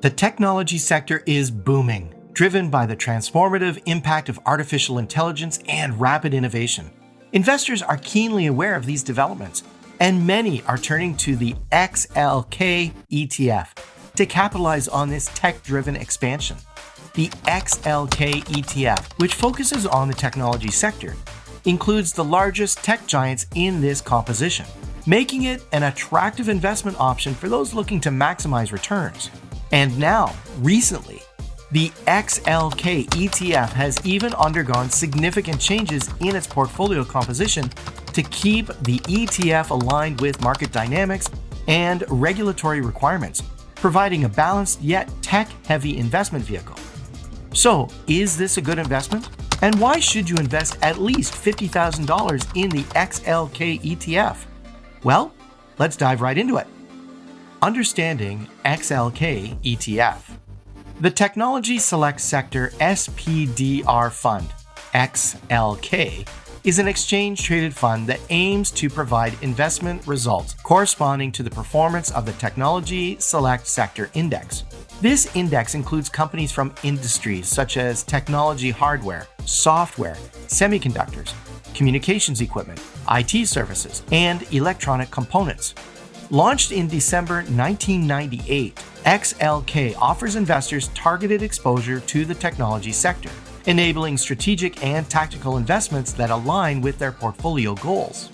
The technology sector is booming, driven by the transformative impact of artificial intelligence and rapid innovation. Investors are keenly aware of these developments, and many are turning to the XLK ETF to capitalize on this tech-driven expansion. The XLK ETF, which focuses on the technology sector, includes the largest tech giants in this composition, making it an attractive investment option for those looking to maximize returns. And now, recently, the XLK ETF has even undergone significant changes in its portfolio composition to keep the ETF aligned with market dynamics and regulatory requirements, providing a balanced yet tech-heavy investment vehicle. So, is this a good investment? And why should you invest at least $50,000 in the XLK ETF? Well, let's dive right into it. Understanding XLK ETF. The Technology Select Sector SPDR Fund, XLK, is an exchange-traded fund that aims to provide investment results corresponding to the performance of the Technology Select Sector Index. This index includes companies from industries such as technology hardware, software, semiconductors, communications equipment, IT services, and electronic components. Launched in December 1998, XLK offers investors targeted exposure to the technology sector, enabling strategic and tactical investments that align with their portfolio goals.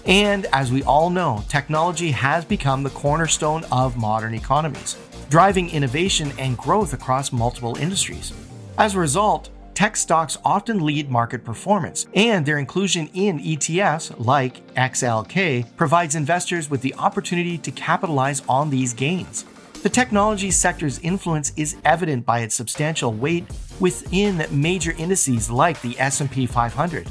And as we all know, technology has become the cornerstone of modern economies, driving innovation and growth across multiple industries. As a result, tech stocks often lead market performance, and their inclusion in ETFs like XLK provides investors with the opportunity to capitalize on these gains. The technology sector's influence is evident by its substantial weight within major indices like the S&P 500,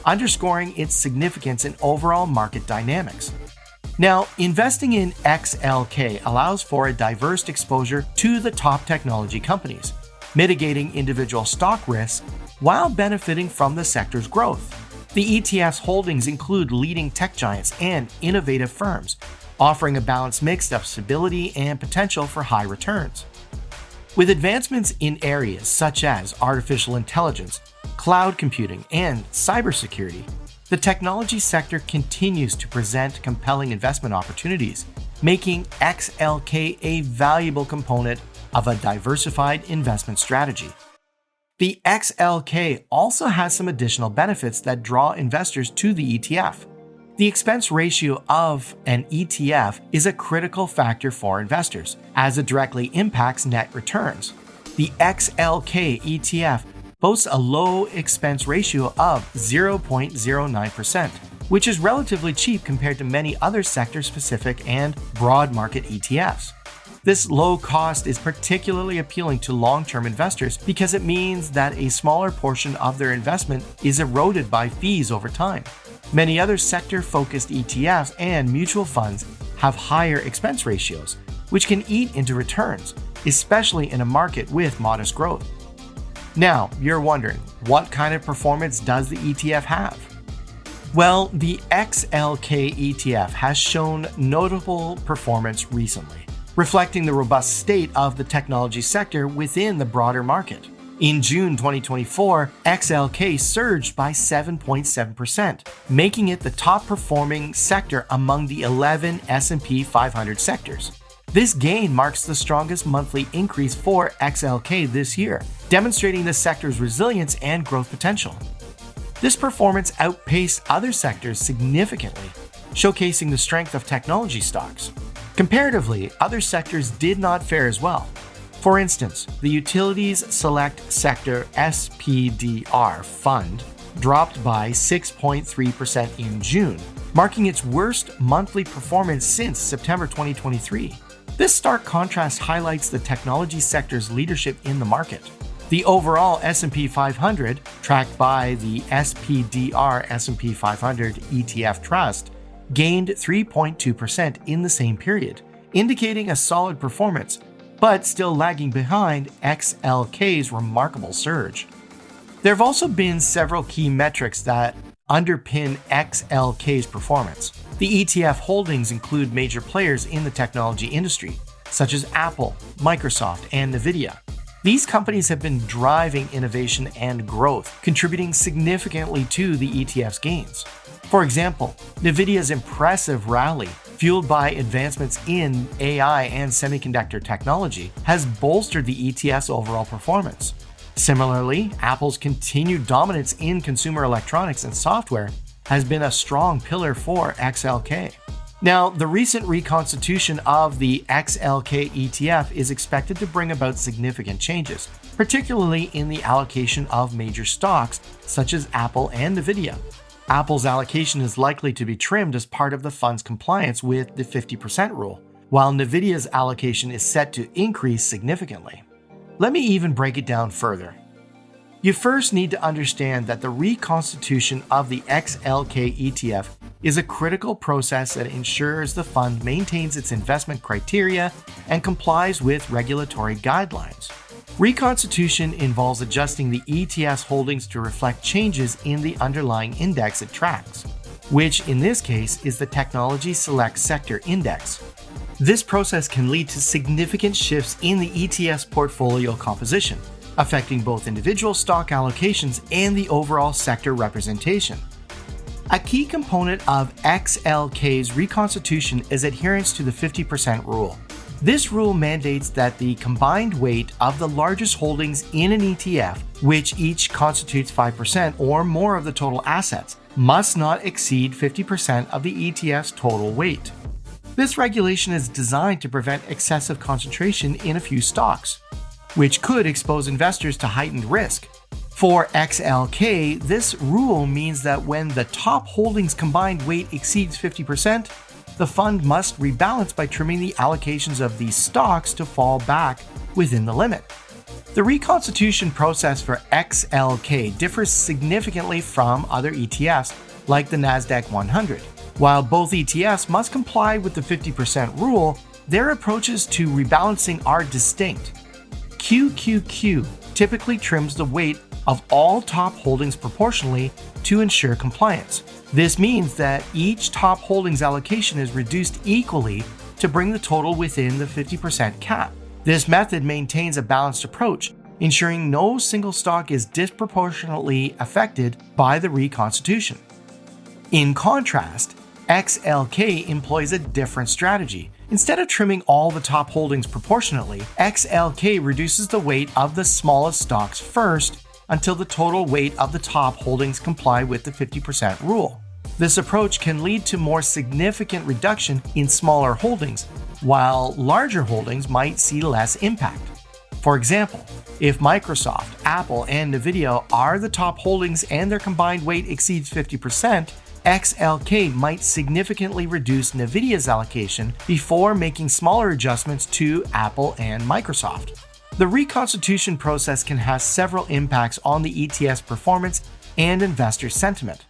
underscoring its significance in overall market dynamics. Now, investing in XLK allows for a diverse exposure to the top technology companies, mitigating individual stock risk while benefiting from the sector's growth. The ETF's holdings include leading tech giants and innovative firms, offering a balanced mix of stability and potential for high returns. With advancements in areas such as artificial intelligence, cloud computing, and cybersecurity, the technology sector continues to present compelling investment opportunities, making XLK a valuable component of a diversified investment strategy. The XLK also has some additional benefits that draw investors to the ETF. The expense ratio of an ETF is a critical factor for investors, as it directly impacts net returns. The XLK ETF boasts a low expense ratio of 0.09%, which is relatively cheap compared to many other sector-specific and broad market ETFs. This low cost is particularly appealing to long-term investors because it means that a smaller portion of their investment is eroded by fees over time. Many other sector-focused ETFs and mutual funds have higher expense ratios, which can eat into returns, especially in a market with modest growth. Now, you're wondering, what kind of performance does the ETF have? Well, the XLK ETF has shown notable performance recently, reflecting the robust state of the technology sector within the broader market. In June 2024, XLK surged by 7.7%, making it the top-performing sector among the 11 S&P 500 sectors. This gain marks the strongest monthly increase for XLK this year, demonstrating the sector's resilience and growth potential. This performance outpaced other sectors significantly, showcasing the strength of technology stocks. Comparatively, other sectors did not fare as well. For instance, the Utilities Select Sector SPDR Fund dropped by 6.3% in June, marking its worst monthly performance since September 2023. This stark contrast highlights the technology sector's leadership in the market. The overall S&P 500, tracked by the SPDR S&P 500 ETF Trust, gained 3.2% in the same period, indicating a solid performance, but still lagging behind XLK's remarkable surge. There have also been several key metrics that underpin XLK's performance. The ETF holdings include major players in the technology industry, such as Apple, Microsoft, and Nvidia. These companies have been driving innovation and growth, contributing significantly to the ETF's gains. For example, Nvidia's impressive rally, fueled by advancements in AI and semiconductor technology, has bolstered the ETF's overall performance. Similarly, Apple's continued dominance in consumer electronics and software has been a strong pillar for XLK. Now, the recent reconstitution of the XLK ETF is expected to bring about significant changes, particularly in the allocation of major stocks such as Apple and Nvidia. Apple's allocation is likely to be trimmed as part of the fund's compliance with the 50% rule, while Nvidia's allocation is set to increase significantly. Let me even break it down further. You first need to understand that the reconstitution of the XLK ETF is a critical process that ensures the fund maintains its investment criteria and complies with regulatory guidelines. Reconstitution involves adjusting the ETF's holdings to reflect changes in the underlying index it tracks, which in this case is the Technology Select Sector Index. This process can lead to significant shifts in the ETF's portfolio composition, affecting both individual stock allocations and the overall sector representation. A key component of XLK's reconstitution is adherence to the 50% rule. This rule mandates that the combined weight of the largest holdings in an ETF, which each constitutes 5% or more of the total assets, must not exceed 50% of the ETF's total weight. This regulation is designed to prevent excessive concentration in a few stocks, which could expose investors to heightened risk. For XLK, this rule means that when the top holdings combined weight exceeds 50%, the fund must rebalance by trimming the allocations of these stocks to fall back within the limit. The reconstitution process for XLK differs significantly from other ETFs like the Nasdaq 100. While both ETFs must comply with the 50% rule, their approaches to rebalancing are distinct. QQQ typically trims the weight of all top holdings proportionally to ensure compliance. This means that each top holdings allocation is reduced equally to bring the total within the 50% cap. This method maintains a balanced approach, ensuring no single stock is disproportionately affected by the reconstitution. In contrast, XLK employs a different strategy. Instead of trimming all the top holdings proportionately, XLK reduces the weight of the smallest stocks first until the total weight of the top holdings comply with the 50% rule. This approach can lead to more significant reduction in smaller holdings, while larger holdings might see less impact. For example, if Microsoft, Apple, and Nvidia are the top holdings and their combined weight exceeds 50%, XLK might significantly reduce Nvidia's allocation before making smaller adjustments to Apple and Microsoft. The reconstitution process can have several impacts on the ETF's performance and investor sentiment.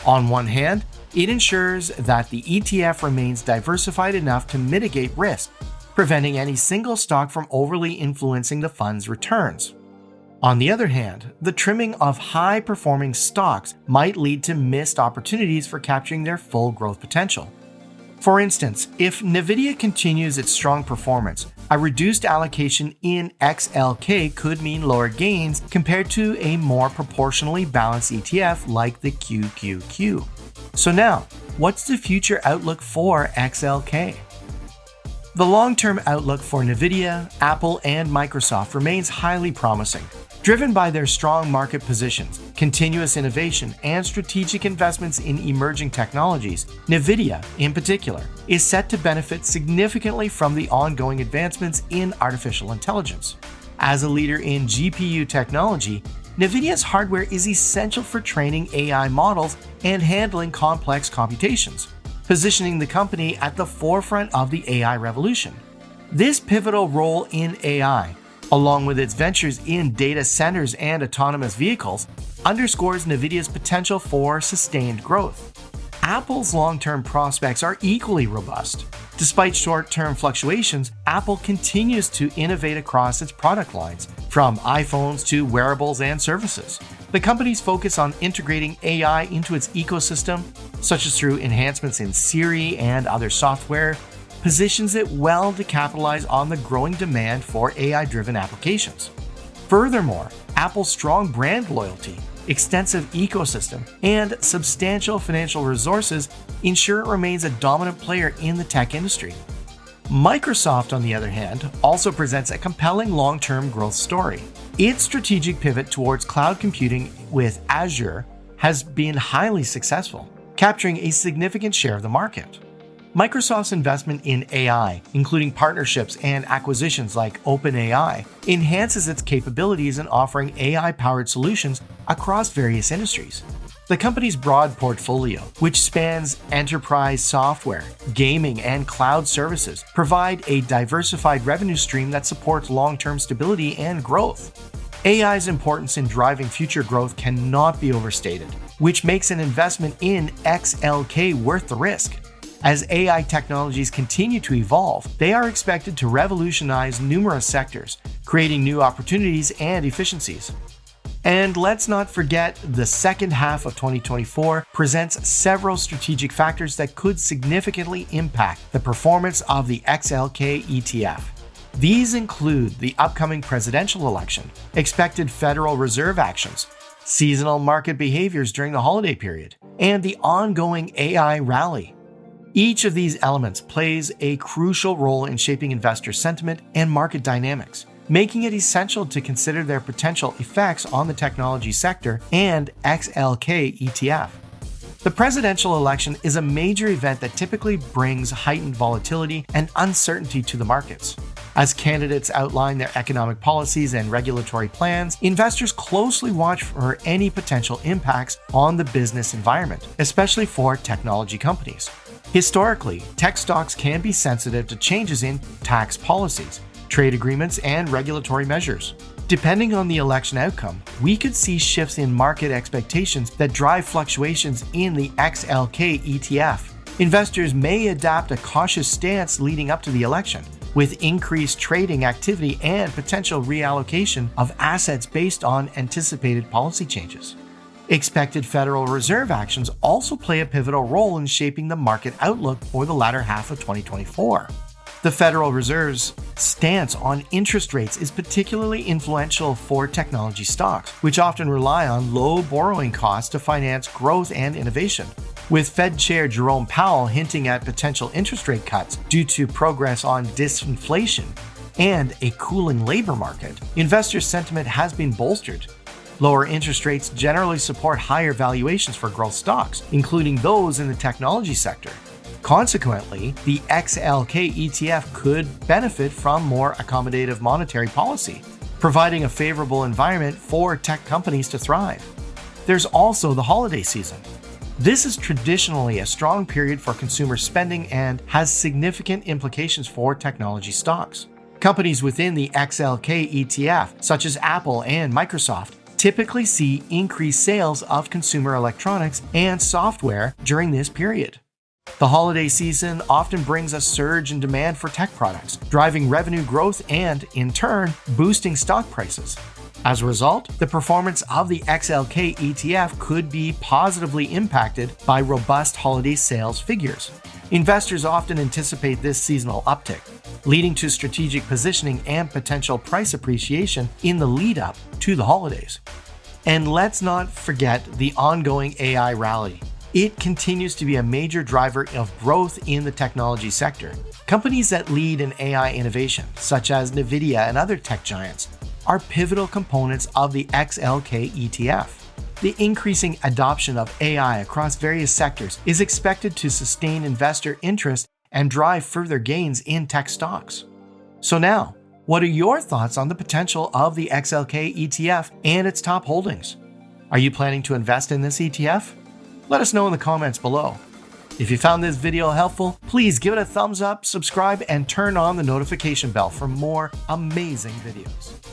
On one hand, it ensures that the ETF remains diversified enough to mitigate risk, preventing any single stock from overly influencing the fund's returns. On the other hand, the trimming of high-performing stocks might lead to missed opportunities for capturing their full growth potential. For instance, if Nvidia continues its strong performance, a reduced allocation in XLK could mean lower gains compared to a more proportionally balanced ETF like the QQQ. So now, what's the future outlook for XLK? The long-term outlook for Nvidia, Apple, and Microsoft remains highly promising. Driven by their strong market positions, continuous innovation, and strategic investments in emerging technologies, Nvidia, in particular, is set to benefit significantly from the ongoing advancements in artificial intelligence. As a leader in GPU technology, Nvidia's hardware is essential for training AI models and handling complex computations, positioning the company at the forefront of the AI revolution. This pivotal role in AI, along with its ventures in data centers and autonomous vehicles, underscores Nvidia's potential for sustained growth. Apple's long-term prospects are equally robust. Despite short-term fluctuations, Apple continues to innovate across its product lines, from iPhones to wearables and services. The company's focus on integrating AI into its ecosystem, such as through enhancements in Siri and other software, positions it well to capitalize on the growing demand for AI-driven applications. Furthermore, Apple's strong brand loyalty, extensive ecosystem, and substantial financial resources ensure it remains a dominant player in the tech industry. Microsoft, on the other hand, also presents a compelling long-term growth story. Its strategic pivot towards cloud computing with Azure has been highly successful, capturing a significant share of the market. Microsoft's investment in AI, including partnerships and acquisitions like OpenAI, enhances its capabilities in offering AI-powered solutions across various industries. The company's broad portfolio, which spans enterprise software, gaming, and cloud services, provide a diversified revenue stream that supports long-term stability and growth. AI's importance in driving future growth cannot be overstated, which makes an investment in XLK worth the risk. As AI technologies continue to evolve, they are expected to revolutionize numerous sectors, creating new opportunities and efficiencies. And let's not forget, the second half of 2024 presents several strategic factors that could significantly impact the performance of the XLK ETF. These include the upcoming presidential election, expected Federal Reserve actions, seasonal market behaviors during the holiday period, and the ongoing AI rally. Each of these elements plays a crucial role in shaping investor sentiment and market dynamics, making it essential to consider their potential effects on the technology sector and XLK ETF. The presidential election is a major event that typically brings heightened volatility and uncertainty to the markets. As candidates outline their economic policies and regulatory plans, investors closely watch for any potential impacts on the business environment, especially for technology companies. Historically, tech stocks can be sensitive to changes in tax policies, trade agreements, and regulatory measures. Depending on the election outcome, we could see shifts in market expectations that drive fluctuations in the XLK ETF. Investors may adapt a cautious stance leading up to the election, with increased trading activity and potential reallocation of assets based on anticipated policy changes. Expected Federal Reserve actions also play a pivotal role in shaping the market outlook for the latter half of 2024. The Federal Reserve's stance on interest rates is particularly influential for technology stocks, which often rely on low borrowing costs to finance growth and innovation. With Fed Chair Jerome Powell hinting at potential interest rate cuts due to progress on disinflation and a cooling labor market, investor sentiment has been bolstered. Lower interest rates generally support higher valuations for growth stocks, including those in the technology sector. Consequently, the XLK ETF could benefit from more accommodative monetary policy, providing a favorable environment for tech companies to thrive. There's also the holiday season. This is traditionally a strong period for consumer spending and has significant implications for technology stocks. Companies within the XLK ETF, such as Apple and Microsoft, typically see increased sales of consumer electronics and software during this period. The holiday season often brings a surge in demand for tech products, driving revenue growth and, in turn, boosting stock prices. As a result, the performance of the XLK ETF could be positively impacted by robust holiday sales figures. Investors often anticipate this seasonal uptick, leading to strategic positioning and potential price appreciation in the lead-up to the holidays. And let's not forget the ongoing AI rally. It continues to be a major driver of growth in the technology sector. Companies that lead in AI innovation, such as NVIDIA and other tech giants, are pivotal components of the XLK ETF. The increasing adoption of AI across various sectors is expected to sustain investor interest and drive further gains in tech stocks. So now, what are your thoughts on the potential of the XLK ETF and its top holdings? Are you planning to invest in this ETF? Let us know in the comments below. If you found this video helpful, please give it a thumbs up, subscribe, and turn on the notification bell for more amazing videos.